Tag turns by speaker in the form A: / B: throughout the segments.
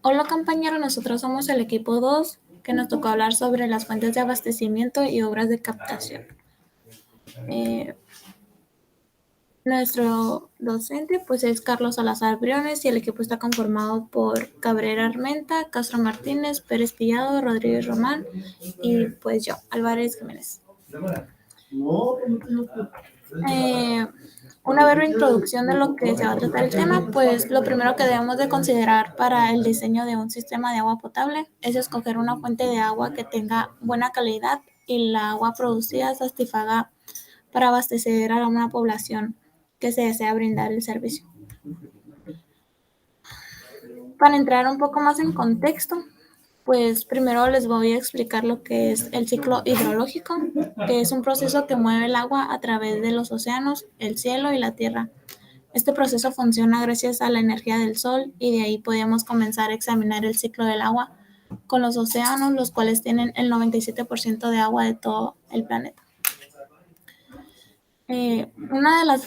A: Hola compañero, nosotros somos el equipo 2 que nos tocó hablar sobre las fuentes de abastecimiento y obras de captación. Nuestro docente pues es Carlos Salazar Briones y el equipo está conformado por Cabrera Armenta, Castro Martínez, Pérez Pillado, Rodríguez Román y pues yo, Álvarez Jiménez. Una breve introducción de lo que se va a tratar el tema, pues lo primero que debemos de considerar para el diseño de un sistema de agua potable es escoger una fuente de agua que tenga buena calidad y la agua producida satisfaga para abastecer a una población que se desea brindar el servicio. Para entrar un poco más en contexto, pues primero les voy a explicar lo que es el ciclo hidrológico, que es un proceso que mueve el agua a través de los océanos, el cielo y la tierra. Este proceso funciona gracias a la energía del sol y de ahí podemos comenzar a examinar el ciclo del agua con los océanos, los cuales tienen el 97% de agua de todo el planeta. Una de las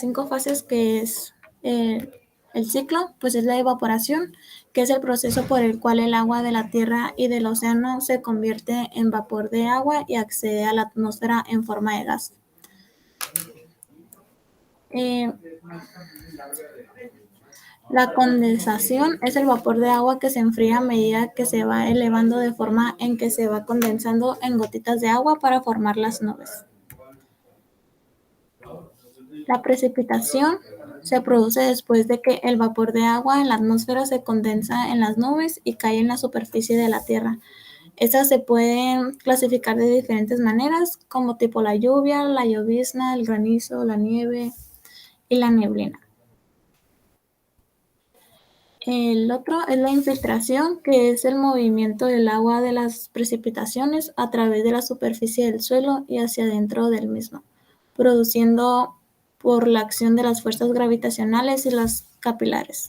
A: 5 fases que es el ciclo, pues es la evaporación, que es el proceso por el cual el agua de la tierra y del océano se convierte en vapor de agua y accede a la atmósfera en forma de gas. La condensación es el vapor de agua que se enfría a medida que se va elevando de forma en que se va condensando en gotitas de agua para formar las nubes. La precipitación se produce después de que el vapor de agua en la atmósfera se condensa en las nubes y cae en la superficie de la Tierra. Estas se pueden clasificar de diferentes maneras, como tipo la lluvia, la llovizna, el granizo, la nieve y la neblina. El otro es la infiltración, que es el movimiento del agua de las precipitaciones a través de la superficie del suelo y hacia adentro del mismo, produciendo por la acción de las fuerzas gravitacionales y las capilares.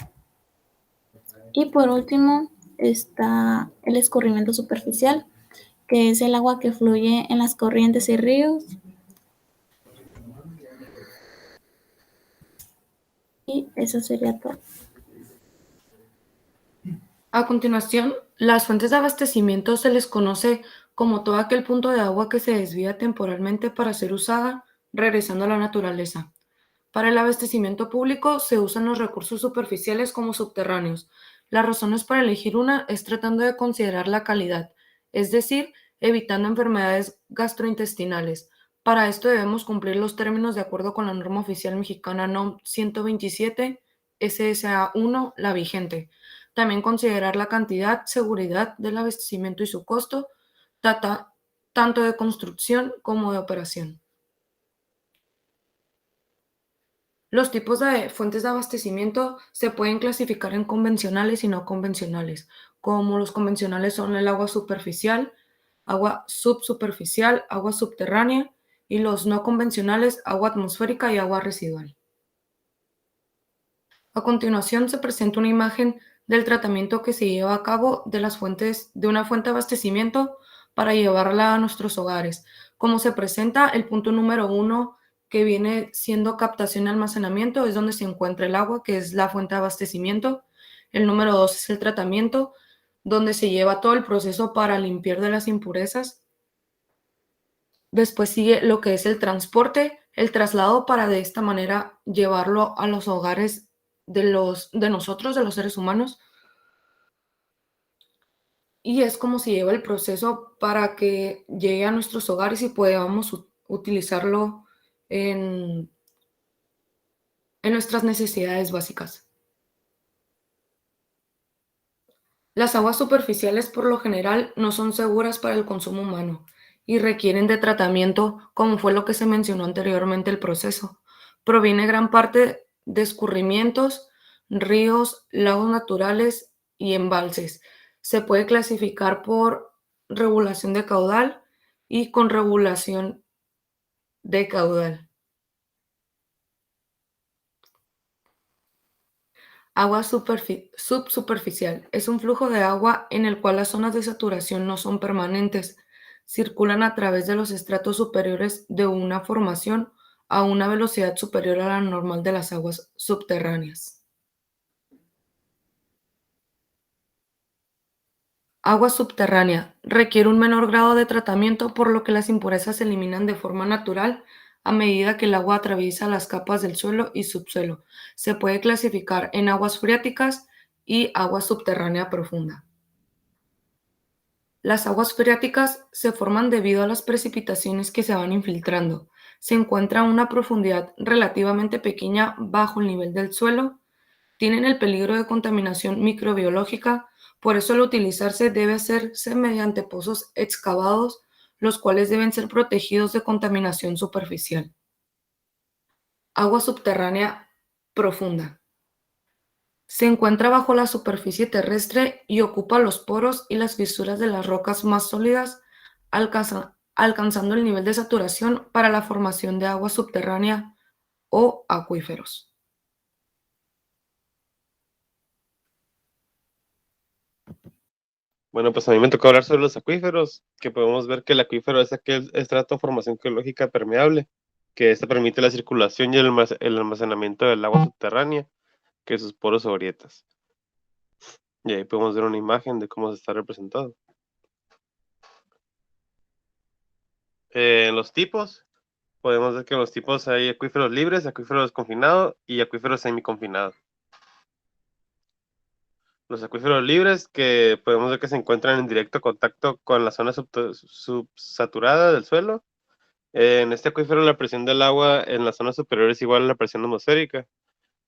A: Y por último está el escurrimiento superficial, que es el agua que fluye en las corrientes y ríos. Y eso sería todo.
B: A continuación, las fuentes de abastecimiento se les conoce como todo aquel punto de agua que se desvía temporalmente para ser usada, regresando a la naturaleza. Para el abastecimiento público se usan los recursos superficiales como subterráneos. Las razones para elegir una es tratando de considerar la calidad, es decir, evitando enfermedades gastrointestinales. Para esto debemos cumplir los términos de acuerdo con la norma oficial mexicana NOM 127 SSA 1, la vigente. También considerar la cantidad, seguridad del abastecimiento y su costo, tanto de construcción como de operación. Los tipos de fuentes de abastecimiento se pueden clasificar en convencionales y no convencionales, como los convencionales son el agua superficial, agua subsuperficial, agua subterránea, y los no convencionales, agua atmosférica y agua residual. A continuación se presenta una imagen del tratamiento que se lleva a cabo de las fuentes de una fuente de abastecimiento para llevarla a nuestros hogares. Como se presenta, el punto número 1, que viene siendo captación y almacenamiento, es donde se encuentra el agua, que es la fuente de abastecimiento. El número 2 es el tratamiento, donde se lleva todo el proceso para limpiar de las impurezas. Después sigue lo que es el transporte, el traslado para de esta manera llevarlo a los hogares de nosotros, de los seres humanos. Y es como se lleva el proceso para que llegue a nuestros hogares y podamos utilizarlo en, en nuestras necesidades básicas. Las aguas superficiales por lo general no son seguras para el consumo humano y requieren de tratamiento, como fue lo que se mencionó anteriormente el proceso. Proviene gran parte de escurrimientos, ríos, lagos naturales y embalses. Se puede clasificar por regulación de caudal y con regulación de caudal. Agua subsuperficial es un flujo de agua en el cual las zonas de saturación no son permanentes, circulan a través de los estratos superiores de una formación a una velocidad superior a la normal de las aguas subterráneas. Agua subterránea. Requiere un menor grado de tratamiento, por lo que las impurezas se eliminan de forma natural a medida que el agua atraviesa las capas del suelo y subsuelo. Se puede clasificar en aguas freáticas y agua subterránea profunda. Las aguas freáticas se forman debido a las precipitaciones que se van infiltrando. Se encuentra a una profundidad relativamente pequeña bajo el nivel del suelo. Tienen el peligro de contaminación microbiológica, por eso al utilizarse debe hacerse mediante pozos excavados, los cuales deben ser protegidos de contaminación superficial. Agua subterránea profunda. Se encuentra bajo la superficie terrestre y ocupa los poros y las fisuras de las rocas más sólidas, alcanzando el nivel de saturación para la formación de agua subterránea o acuíferos.
C: Bueno, pues a mí me tocó hablar sobre los acuíferos, que podemos ver que el acuífero es aquel estrato de formación geológica permeable, que esto permite la circulación y el almacenamiento del agua subterránea, que sus poros o grietas. Y ahí podemos ver una imagen de cómo se está representado. En los tipos, podemos ver que en los tipos hay acuíferos libres, acuíferos confinados y acuíferos semiconfinados. Los acuíferos libres, que podemos ver que se encuentran en directo contacto con la zona subsaturada del suelo. En este acuífero la presión del agua en la zona superior es igual a la presión atmosférica.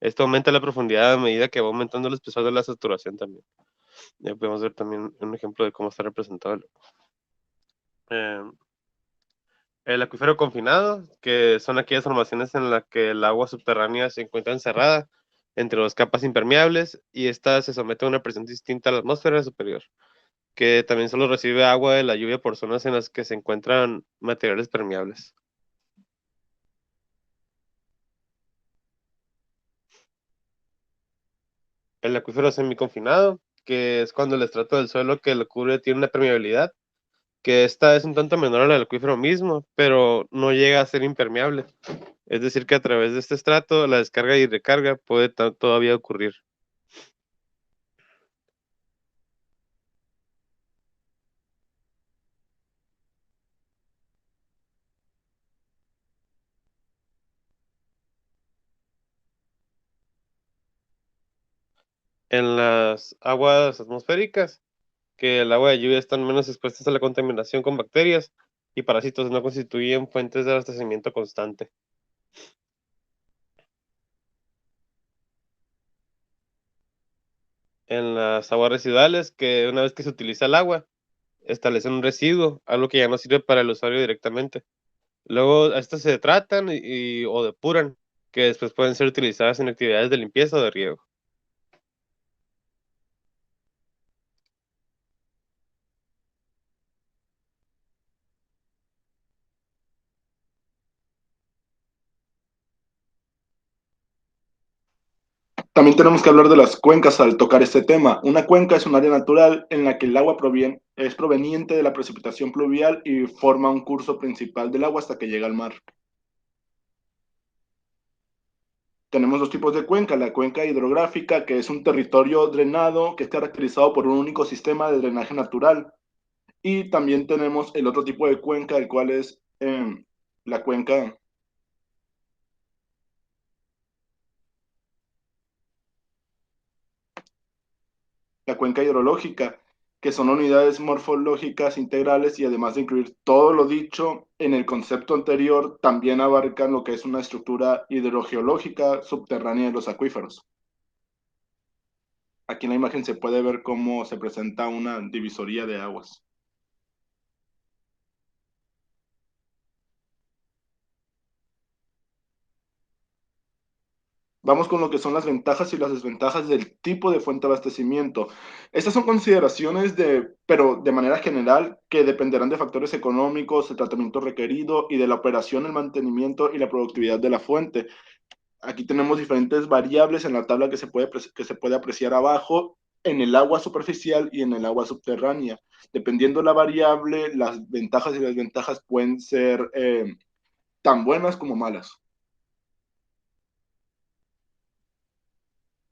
C: Esto aumenta la profundidad a medida que va aumentando el espesor de la saturación también. Ya podemos ver también un ejemplo de cómo está representado eh, el acuífero confinado, que son aquellas formaciones en las que el agua subterránea se encuentra encerrada entre dos capas impermeables y esta se somete a una presión distinta a la atmósfera superior, que también solo recibe agua de la lluvia por zonas en las que se encuentran materiales permeables. El acuífero semiconfinado, que es cuando el estrato del suelo que lo cubre tiene una permeabilidad, que esta es un tanto menor a la del acuífero mismo, pero no llega a ser impermeable. Es decir, que a través de este estrato, la descarga y recarga puede todavía ocurrir. En las aguas atmosféricas, que el agua de lluvia están menos expuestas a la contaminación con bacterias y parásitos, no constituyen fuentes de abastecimiento constante. En las aguas residuales, que una vez que se utiliza el agua, establecen un residuo, algo que ya no sirve para el usuario directamente. Luego, estas se tratan o depuran, que después pueden ser utilizadas en actividades de limpieza o de riego.
D: También tenemos que hablar de las cuencas al tocar este tema. Una cuenca es un área natural en la que el agua es proveniente de la precipitación pluvial y forma un curso principal del agua hasta que llega al mar. Tenemos dos tipos de cuenca, la cuenca hidrográfica, que es un territorio drenado que es caracterizado por un único sistema de drenaje natural. Y también tenemos el otro tipo de cuenca, el cual es la cuenca hidrológica, que son unidades morfológicas integrales y además de incluir todo lo dicho en el concepto anterior, también abarcan lo que es una estructura hidrogeológica subterránea de los acuíferos. Aquí en la imagen se puede ver cómo se presenta una divisoría de aguas. Vamos con lo que son las ventajas y las desventajas del tipo de fuente de abastecimiento. Estas son consideraciones pero de manera general, que dependerán de factores económicos, el tratamiento requerido y de la operación, el mantenimiento y la productividad de la fuente. Aquí tenemos diferentes variables en la tabla que se puede apreciar abajo, en el agua superficial y en el agua subterránea. Dependiendo de la variable, las ventajas y desventajas pueden ser tan buenas como malas.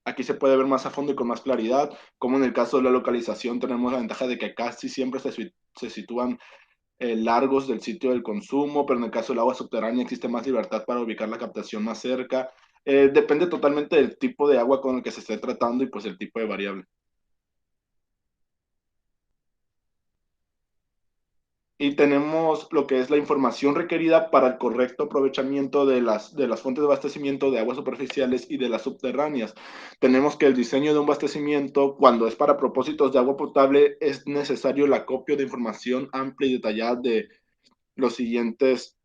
D: Aquí se puede ver más a fondo y con más claridad, como en el caso de la localización tenemos la ventaja de que casi siempre se sitúan largos del sitio del consumo, pero en el caso del agua subterránea existe más libertad para ubicar la captación más cerca. Depende totalmente del tipo de agua con el que se esté tratando y pues el tipo de variable. Y tenemos lo que es la información requerida para el correcto aprovechamiento de las fuentes de abastecimiento de aguas superficiales y de las subterráneas. Tenemos que el diseño de un abastecimiento, cuando es para propósitos de agua potable, es necesario el acopio de información amplia y detallada de los siguientes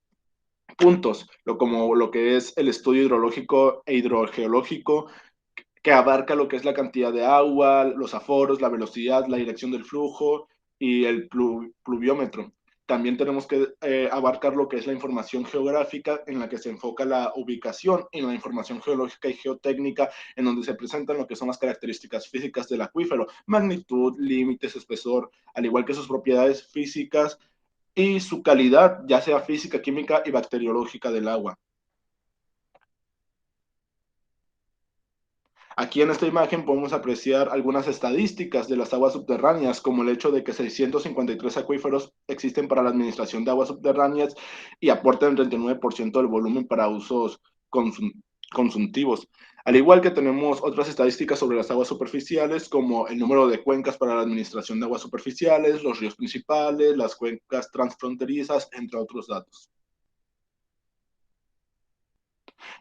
D: puntos, como lo que es el estudio hidrológico e hidrogeológico, que abarca lo que es la cantidad de agua, los aforos, la velocidad, la dirección del flujo y el pluviómetro. También tenemos que abarcar lo que es la información geográfica, en la que se enfoca la ubicación, y la información geológica y geotécnica, en donde se presentan lo que son las características físicas del acuífero: magnitud, límites, espesor, al igual que sus propiedades físicas y su calidad, ya sea física, química y bacteriológica del agua. Aquí en esta imagen podemos apreciar algunas estadísticas de las aguas subterráneas, como el hecho de que 653 acuíferos existen para la administración de aguas subterráneas y aportan el 39% del volumen para usos consum consumtivos. Al igual que tenemos otras estadísticas sobre las aguas superficiales, como el número de cuencas para la administración de aguas superficiales, los ríos principales, las cuencas transfronterizas, entre otros datos.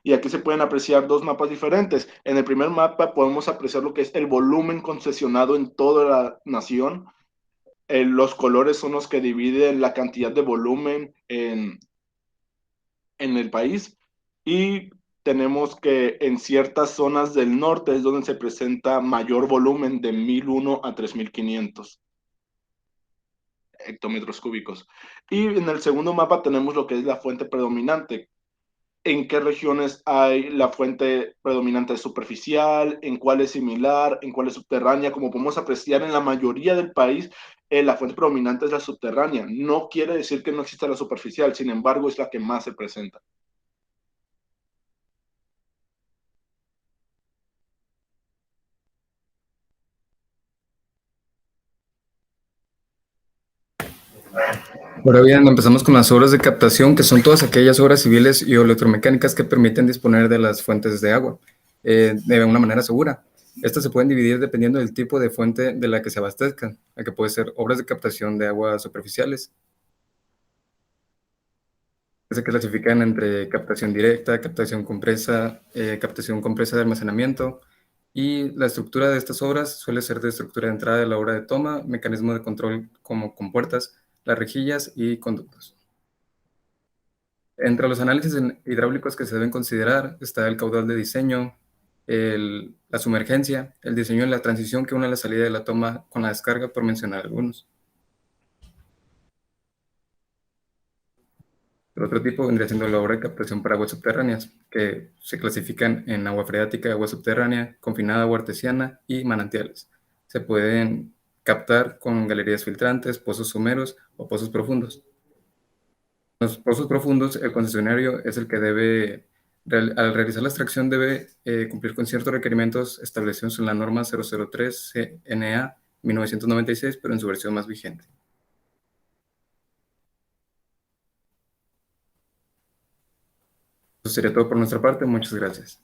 D: Y aquí se pueden apreciar dos mapas diferentes. En el primer mapa podemos apreciar lo que es el volumen concesionado en toda la nación. Los colores son los que dividen la cantidad de volumen en el país. Y tenemos que en ciertas zonas del norte es donde se presenta mayor volumen, de 1001 a 3500 hectómetros cúbicos. Y en el segundo mapa tenemos lo que es la fuente predominante: en qué regiones hay la fuente predominante superficial, en cuál es similar, en cuál es subterránea. Como podemos apreciar, en la mayoría del país la fuente predominante es la subterránea. No quiere decir que no exista la superficial, sin embargo es la que más se presenta.
E: Ahora bien, empezamos con las obras de captación, que son todas aquellas obras civiles y electromecánicas que permiten disponer de las fuentes de agua de una manera segura. Estas se pueden dividir dependiendo del tipo de fuente de la que se abastezcan, la que puede ser obras de captación de aguas superficiales, que se clasifican entre captación directa, captación compresa de almacenamiento, y la estructura de estas obras suele ser de estructura de entrada de la obra de toma, mecanismo de control como compuertas, las rejillas y conductos. Entre los análisis hidráulicos que se deben considerar está el caudal de diseño, la sumergencia, el diseño de la transición que une la salida de la toma con la descarga, por mencionar algunos. El otro tipo vendría siendo la obra de captación para aguas subterráneas, que se clasifican en agua freática, agua subterránea, confinada, agua artesiana y manantiales. Se pueden captar con galerías filtrantes, pozos someros o pozos profundos. En los pozos profundos, el concesionario es el que debe, al realizar la extracción, debe cumplir con ciertos requerimientos establecidos en la norma 003 CNA 1996, pero en su versión más vigente. Eso sería todo por nuestra parte. Muchas gracias.